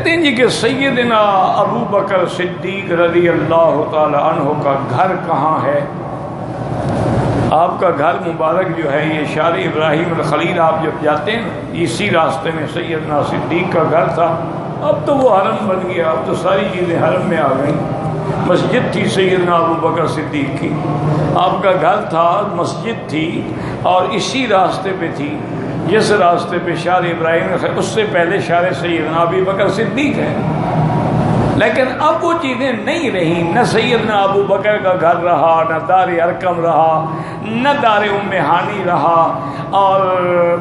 کہتے ہیں جی کہ سیدنا ابو بکر صدیق رضی اللہ تعالی عنہ کا گھر کہاں ہے؟ آپ کا گھر مبارک جو ہے یہ شار ابراہیم الخلیل، آپ جب جاتے ہیں اسی راستے میں سیدنا صدیق کا گھر تھا۔ اب تو وہ حرم بن گیا، اب تو ساری چیزیں حرم میں آ گئیں۔ مسجد تھی سیدنا ابو بکر صدیق کی، آپ کا گھر تھا، مسجد تھی، اور اسی راستے پہ تھی جس راستے پہ شار ابراہیم، اس سے پہلے شار سیدنا ابو بکر صدیق ہے۔ لیکن اب وہ چیزیں نہیں رہیں، نہ سیدنا ابو بکر کا گھر رہا، نہ دار ارقم رہا، نہ دار ام ہانی رہا، اور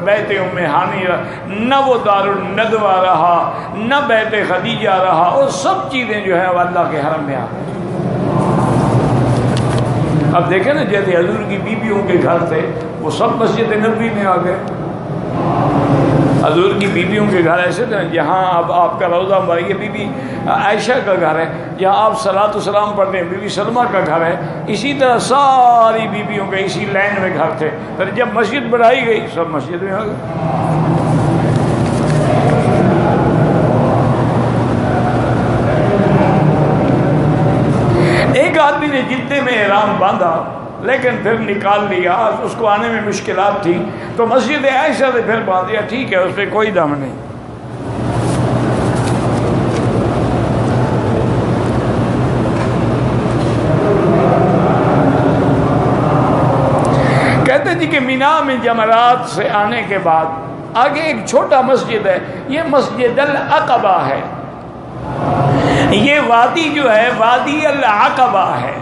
بیت ام ہانی رہا، نہ وہ دار الندوہ رہا، نہ بیت خدیجہ رہا، اور سب چیزیں جو ہے وہ اللہ کے حرم میں آ گئی۔ اب دیکھیں نا، جیسے حضور کی بیویوں کے گھر تھے وہ سب مسجد نبوی میں آ گئے۔ حضور کی بیویوں کے گھر ایسے تھے، جہاں اب آپ کا روضہ مبارک، یہ بی بی عائشہ کا گھر ہے، جہاں آپ صلاۃ السلام پڑھتے ہیں، بی بی سلمہ کا گھر ہے۔ اسی طرح ساری بیویوں کے اسی لائن میں گھر تھے، پھر جب مسجد بڑھائی گئی سب مسجد میں آ گئے۔ ایک آدمی نے جدے میں احرام باندھا لیکن پھر نکال لیا، اس کو آنے میں مشکلات تھی تو مسجد عائشہ سے پھر باندھ دیا، ٹھیک ہے، اس پہ کوئی دم نہیں۔ کہتے جی کہ مینا میں جمرات سے آنے کے بعد آگے ایک چھوٹا مسجد ہے، یہ مسجد العقبہ ہے۔ یہ وادی جو ہے وادی العقبہ ہے،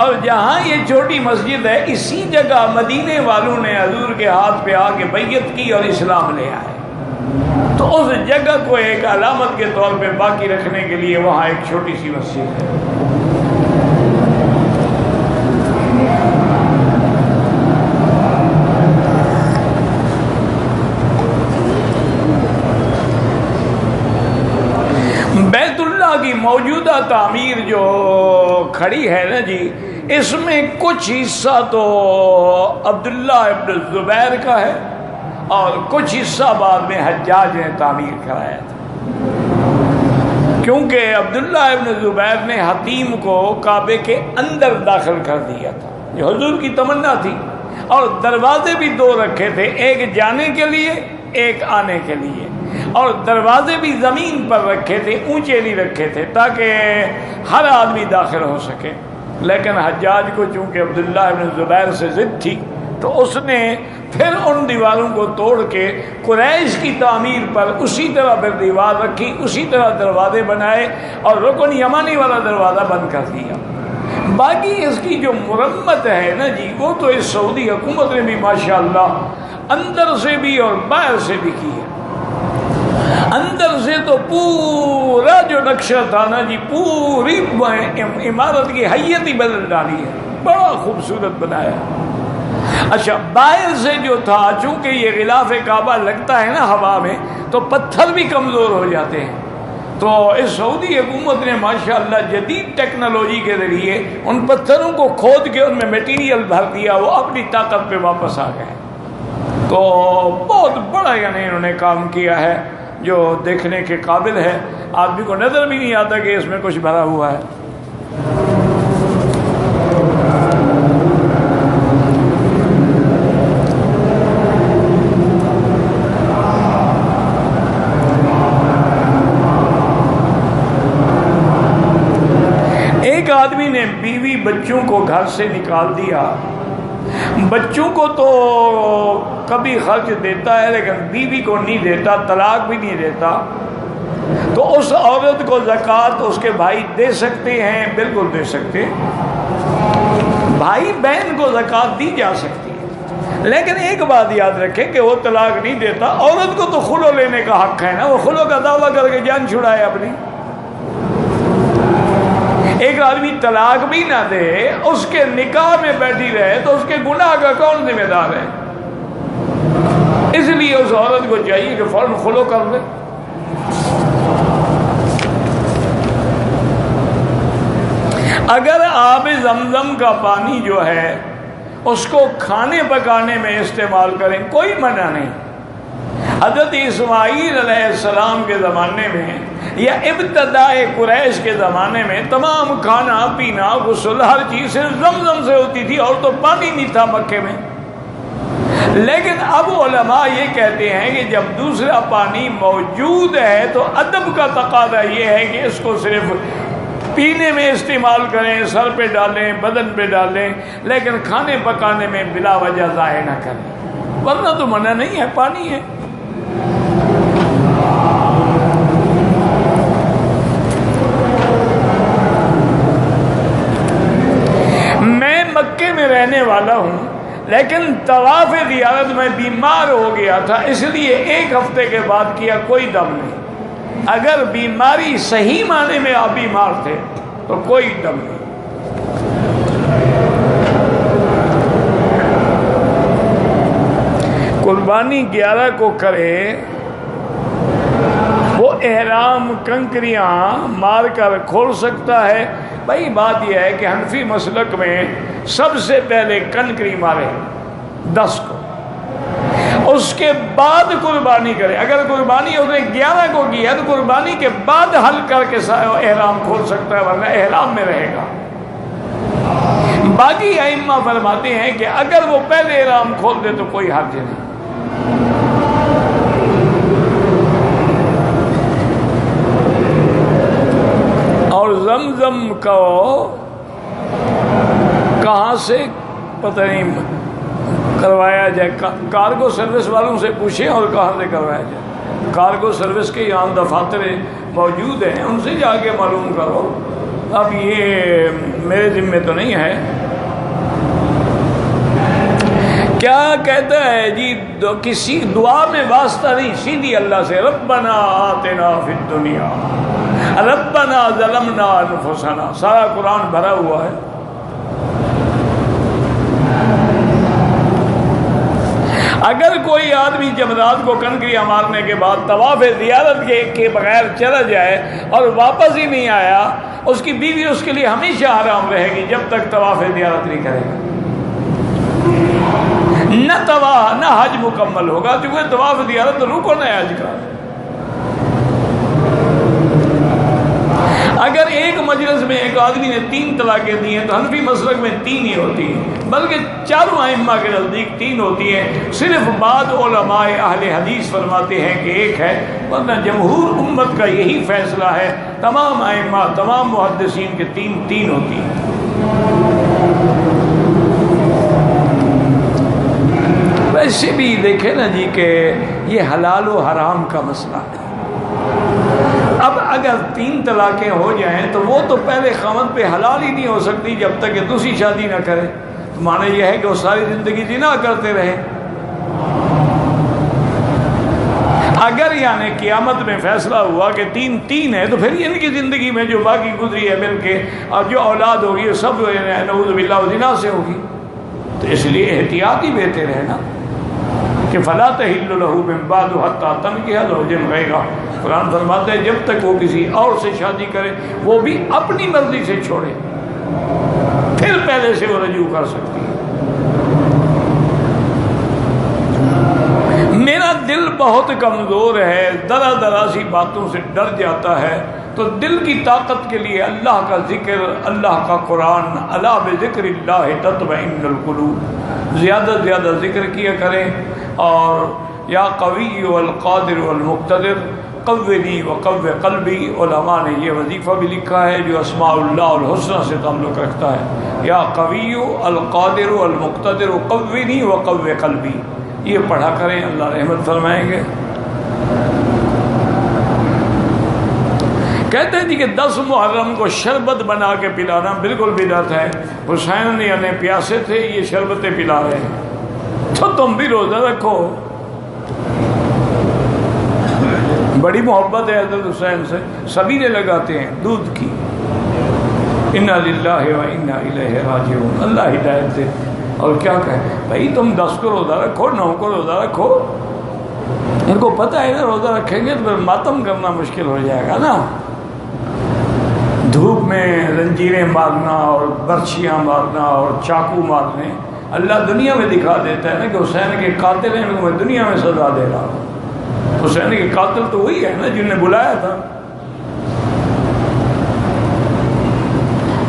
اور جہاں یہ چھوٹی مسجد ہے اسی جگہ مدینے والوں نے حضور کے ہاتھ پہ آ کے بیعت کی اور اسلام لے آئے، تو اس جگہ کو ایک علامت کے طور پہ باقی رکھنے کے لیے وہاں ایک چھوٹی سی مسجد ہے۔ بیت اللہ کی موجودہ تعمیر جو کھڑی ہے نا جی، اس میں کچھ حصہ تو عبداللہ ابن الزبیر کا ہے اور کچھ حصہ بعد میں حجاج نے تعمیر کرایا تھا، کیونکہ عبداللہ ابن زبیر نے حتیم کو کعبے کے اندر داخل کر دیا تھا، جو حضور کی تمنا تھی، اور دروازے بھی دو رکھے تھے، ایک جانے کے لیے ایک آنے کے لیے، اور دروازے بھی زمین پر رکھے تھے، اونچے نہیں رکھے تھے تاکہ ہر آدمی داخل ہو سکے۔ لیکن حجاج کو چونکہ عبداللہ ابن زبیر سے ضد تھی تو اس نے پھر ان دیواروں کو توڑ کے قریش کی تعمیر پر اسی طرح پھر دیوار رکھی، اسی طرح دروازے بنائے اور رکن یمانی والا دروازہ بند کر دیا۔ باقی اس کی جو مرمت ہے نا جی، وہ تو اس سعودی حکومت نے بھی ماشاءاللہ اندر سے بھی اور باہر سے بھی کی ہے۔ اندر سے تو پورا جو نقشہ تھا نا جی، پوری عمارت کی حیت ہی بدل ڈالی ہے، بڑا خوبصورت بنایا۔ اچھا، باہر سے جو تھا، چونکہ یہ غلاف کعبہ لگتا ہے نا ہوا میں تو پتھر بھی کمزور ہو جاتے ہیں، تو اس سعودی حکومت نے ماشاءاللہ جدید ٹیکنالوجی کے ذریعے ان پتھروں کو کھود کے ان میں میٹیریل بھر دیا، وہ اپنی طاقت پہ واپس آ گئے۔ تو بہت بڑا یعنی انہوں نے کام کیا ہے جو دیکھنے کے قابل ہے، آدمی کو نظر بھی نہیں آتا کہ اس میں کچھ بھرا ہوا ہے۔ ایک آدمی نے بیوی بچوں کو گھر سے نکال دیا، بچوں کو تو کبھی خرچ دیتا ہے لیکن بیوی کو نہیں دیتا، طلاق بھی نہیں دیتا، تو اس عورت کو زکوٰۃ اس کے بھائی دے سکتے ہیں؟ بالکل دے سکتے، بھائی بہن کو زکوٰۃ دی جا سکتی ہے، لیکن ایک بات یاد رکھیں کہ وہ طلاق نہیں دیتا، عورت کو تو خلو لینے کا حق ہے نا، وہ خلو کا دعویٰ کر کے جان چھڑائے اپنی۔ ایک آدمی طلاق بھی نہ دے، اس کے نکاح میں بیٹھی رہے تو اس کے گناہ کا کون ذمہ دار ہے؟ اس لیے اس عورت کو چاہیے کہ فوراً خلو کر دے۔ اگر آب زمزم کا پانی جو ہے اس کو کھانے پکانے میں استعمال کریں کوئی منع نہیں۔ حضرت اسماعیل علیہ السلام کے زمانے میں یا ابتدائے قریش کے زمانے میں تمام کھانا پینا غسل ہر چیز صرف زمزم سے ہوتی تھی اور تو پانی نہیں تھا مکے میں. لیکن اب علماء یہ کہتے ہیں کہ جب دوسرا پانی موجود ہے تو ادب کا تقاضا یہ ہے کہ اس کو صرف پینے میں استعمال کریں، سر پہ ڈالیں، بدن پہ ڈالیں، لیکن کھانے پکانے میں بلا وجہ ضائع نہ کریں، ورنہ تو منع نہیں ہے، پانی ہے. میں مکے میں رہنے والا ہوں، لیکن طواف زیارت میں بیمار ہو گیا تھا، اس لیے 1 ہفتے کے بعد کیا، کوئی دم نہیں. اگر بیماری صحیح معنی میں آپ بیمار تھے تو کوئی دم نہیں. قربانی 11 کو کرے، وہ احرام کنکریاں مار کر کھول سکتا ہے. بھائی بات یہ ہے کہ حنفی مسلک میں سب سے پہلے کنکری مارے 10 کو، اس کے بعد قربانی کرے. اگر قربانی اس نے 11 کو کیا تو قربانی کے بعد حل کر کے احرام کھول سکتا ہے، ورنہ احرام میں رہے گا. باقی ائمہ فرماتے ہیں کہ اگر وہ پہلے احرام کھول دے تو کوئی حرج نہیں. اور زمزم کو کہاں سے پتہ نہیں کروایا جائے، کارگو سروس والوں سے پوچھیں اور کہاں سے کروایا جائے. کارگو سروس کے یہاں دفاتر موجود ہیں، ان سے جا کے معلوم کرو. اب یہ میرے ذمے تو نہیں ہے. کیا کہتا ہے جی، کسی دعا میں واسطہ نہیں، سیدھی اللہ سے ربنا آتنا فی الدنیا، ربنا ظلمنا انفسنا، سارا قرآن بھرا ہوا ہے. اگر کوئی آدمی جمرات کو کنکریاں مارنے کے بعد طواف زیارت کے بغیر چلا جائے اور واپس ہی نہیں آیا، اس کی بیوی اس کے لیے ہمیشہ حرام رہے گی جب تک طواف زیارت نہیں کرے گا. نہ طواف نہ حج مکمل ہوگا، کیونکہ طواف زیارت رکن ہے حج کا. اگر ایک مجلس میں ایک آدمی نے 3 طلاقیں دی ہیں تو حنفی مسلک میں 3 ہی ہوتی ہیں، بلکہ چاروں ائمہ کے نزدیک 3 ہوتی ہیں. صرف بعض علماء اہل حدیث فرماتے ہیں کہ 1 ہے، ورنہ جمہور امت کا یہی فیصلہ ہے، تمام ائمہ تمام محدثین کے 3 ہوتی ہیں. ویسے بھی دیکھیں نا جی کہ یہ حلال و حرام کا مسئلہ ہے. اب اگر 3 طلاقیں ہو جائیں تو وہ تو پہلے خاوند پہ حلال ہی نہیں ہو سکتی جب تک کہ دوسری شادی نہ کرے. تو معنی یہ ہے کہ وہ ساری زندگی زنا کرتے رہے. اگر یعنی قیامت میں فیصلہ ہوا کہ 3 ہے تو پھر ان کی زندگی میں جو باقی گزری ہے مل کے اور جو اولاد ہوگی وہ سب نعوذ باللہ زنا سے ہوگی. تو اس لیے احتیاط ہی بہتر ہے نا کہ فلا تحل له من بعد حتى تنكح زوجا غيره. قرآن فرماتا ہے جب تک وہ کسی اور سے شادی کرے، وہ بھی اپنی مرضی سے چھوڑے، پھر پہلے سے وہ رجوع کر سکتی ہے. میرا دل بہت کمزور ہے، ذرا سی باتوں سے ڈر جاتا ہے. تو دل کی طاقت کے لیے اللہ کا ذکر، اللہ کا قرآن، الا بذکر اللہ تطمئن القلوب، زیادہ سے زیادہ ذکر کیا کریں. اور یا قوی والقادر والمقتدر قوّنی وقوّ قلبی، علماء نے یہ وظیفہ بھی لکھا ہے جو اسماء اللہ الحسنى سے تعلق رکھتا ہے. یا قوی القادر المقتدر قوّنی وقوّ قلبی، یہ پڑھا کریں، اللہ رحمت فرمائیں گے. کہتے ہیں جی کہ 10 محرم کو شربت بنا کے پلانا بالکل بدعت ہے. حسین یعنی پیاسے تھے، یہ شربتیں پلا رہے ہیں، تو تم بھی روزہ رکھو. بڑی محبت ہے حضرت حسین سے، سبھی نے لگاتے ہیں دودھ کی. انا للہ و انا الیہ راجعون، اللہ ہدایت دے. اور کیا کہے بھائی، تم 10 کو روزہ رکھو، 9 کو روزہ رکھو. ان کو پتہ ہے نا روزہ رکھیں گے تو پھر ماتم کرنا مشکل ہو جائے گا نا. دھوپ میں زنجیریں مارنا اور برچیاں مارنا اور چاقو مارنے، اللہ دنیا میں دکھا دیتا ہے نا کہ حسین کے قاتل ہیں، ان کو میں دنیا میں سزا دے رہا ہوں. حسین کے قاتل تو وہی ہے نا جن نے بلایا تھا.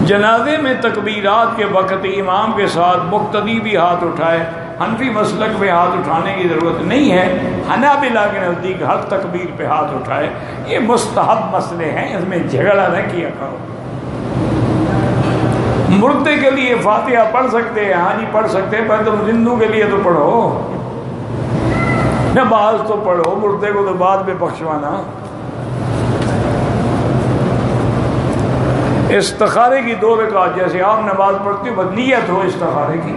جنازے میں تکبیرات کے وقت امام کے ساتھ مقتدی بھی ہاتھ اٹھائے۔ حنفی مسلک میں ہاتھ اٹھانے کی ضرورت نہیں ہے، حنابلہ کے نزدیک ہر تکبیر پہ ہاتھ اٹھائے۔ یہ مستحب مسئلے ہیں، اس میں جھگڑا نہ کیا کرو۔ مردے کے لیے فاتحہ پڑھ سکتے ہیں، ہاں جی پڑھ سکتے ہیں، پر تم زندوں کے لیے تو پڑھو، نماز تو پڑھو، مردے کو تو بعد میں بخشوانا۔ استخارے کی 2 رکعت جیسے آپ نماز پڑھتے ہو، بس نیت ہو استخارے کی،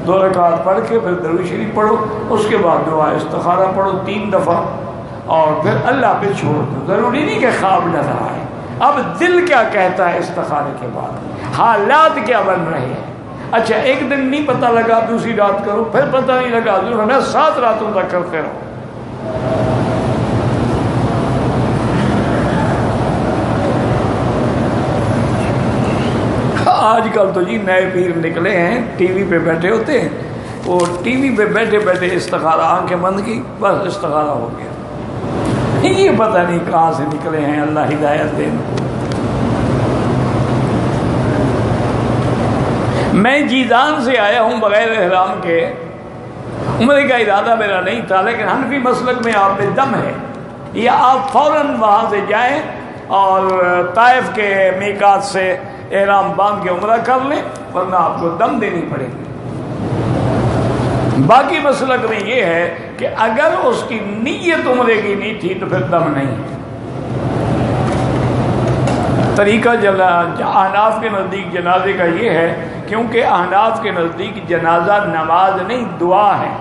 2 رکعت پڑھ کے پھر درود شریف پڑھو، اس کے بعد دعا استخارہ پڑھو 3 دفعہ، اور پھر اللہ پہ چھوڑ دو۔ ضروری نہیں کہ خواب نظر آئے، اب دل کیا کہتا ہے استخارے کے بعد، حالات کیا بن رہے ہیں۔ اچھا ایک دن نہیں پتہ لگا، دوسری رات کرو، پھر پتہ نہیں لگا، 7 راتوں تک کرتے رہو۔ آج کل تو جی نئے پیر نکلے ہیں، ٹی وی پہ بیٹھے ہوتے ہیں، وہ ٹی وی پہ بیٹھے بیٹھے استخارہ، آنکھیں بند کی بس استخارہ ہو گیا۔ یہ پتہ نہیں کہاں سے نکلے ہیں، اللہ ہدایت دے۔ میں جیزان سے آیا ہوں بغیر احرام کے، عمرے کا ارادہ میرا نہیں تھا، لیکن حنفی مسلک میں آپ پہ دم ہے، یا آپ فوراً وہاں سے جائیں اور طائف کے میقات سے احرام باندھ کے عمرہ کر لیں، ورنہ آپ کو دم دینی پڑے گی۔ باقی مسلک میں یہ ہے کہ اگر اس کی نیت عمرے کی نہیں تھی تو پھر دم نہیں۔ طریقہ احناف کے نزدیک جنازے کا یہ ہے، کیونکہ احناف کے نزدیک جنازہ نماز نہیں دعا ہے،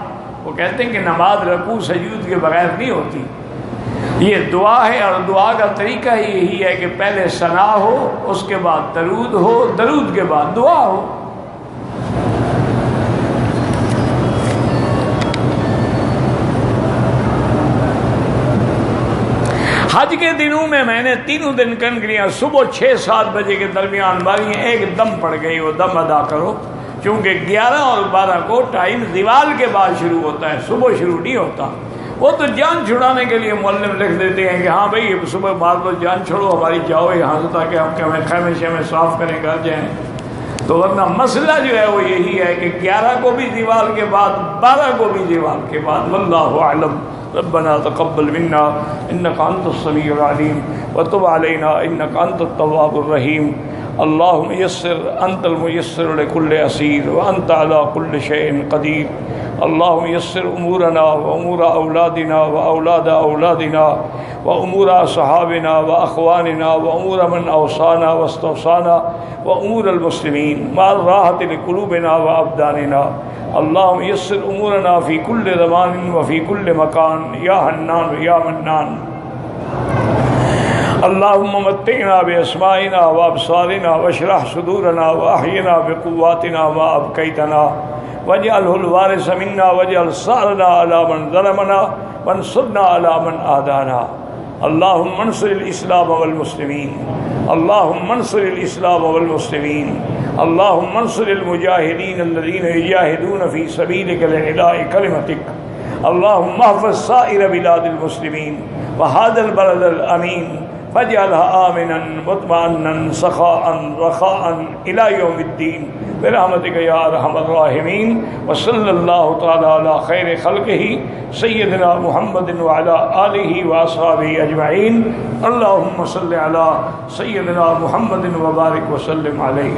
وہ کہتے ہیں کہ نماز رکوع سجود کے بغیر نہیں ہوتی، یہ دعا ہے، اور دعا کا طریقہ یہی ہے کہ پہلے ثنا ہو، اس کے بعد درود ہو، درود کے بعد دعا ہو۔ حج کے دنوں میں نے 3 دن کنکریاں صبح 6-7 بجے کے درمیان ماری، ایک دم پڑ گئی، وہ دم ادا کرو، کیونکہ 11 اور 12 کو ٹائم زوال کے بعد شروع ہوتا ہے، صبح شروع نہیں ہوتا۔ وہ تو جان چھڑانے کے لیے معلم لکھ دیتے ہیں کہ ہاں بھائی صبح مار دو، جان چھوڑو ہماری، جاؤ یہاں سے تاکہ ہم خیمے شیمے صاف کریں، گھر جائیں۔ تو ورنہ مسئلہ جو ہے وہ یہی ہے کہ 11 کو بھی زوال کے بعد، 12 کو بھی زوال کے بعد۔ واللہ اعلم۔ ربنا تقبل منا انك انت السميع العليم وتب علينا انك انت التواب الرحيم۔ اللهم يسر، انت الميسر لكل عسير وانت على كل شيء قدير۔ اللهم يسر امورنا وامور اولادنا واولاد اولادنا وامور اصحابنا واخواننا وامور من اوصانا واستوصانا وامور المسلمين مع الراحة لقلوبنا وابداننا۔ اللهم يسر امورنا في كل زمان وفي كل مكان يا حنان يا منان۔ اللهم متعنا باسمائنا وابصارنا واشرح صدورنا واحينا بقواتنا ما ابقيتنا واجعله الوارث منا واجعل ثارنا على من ظلمنا وانصرنا على من عادانا۔ اللهم انصر الاسلام والمسلمين، اللهم انصر الاسلام والمسلمين، اللهم انصر المجاهدين الذين يجاهدون في سبيلك لإعلاء كلمتك۔ اللهم احفظ سائر بلاد المسلمين وهذا البلد الأمين واجعلها آمنا مطمئنا سخاء رخاء إلى يوم الدين برحمتك يا أرحم الراحمين۔ وصلى الله تعالى على خير خلقه سيدنا محمد وعلى آله وأصحابه أجمعين۔ اللهم صل على سيدنا محمد وبارك وسلم عليه۔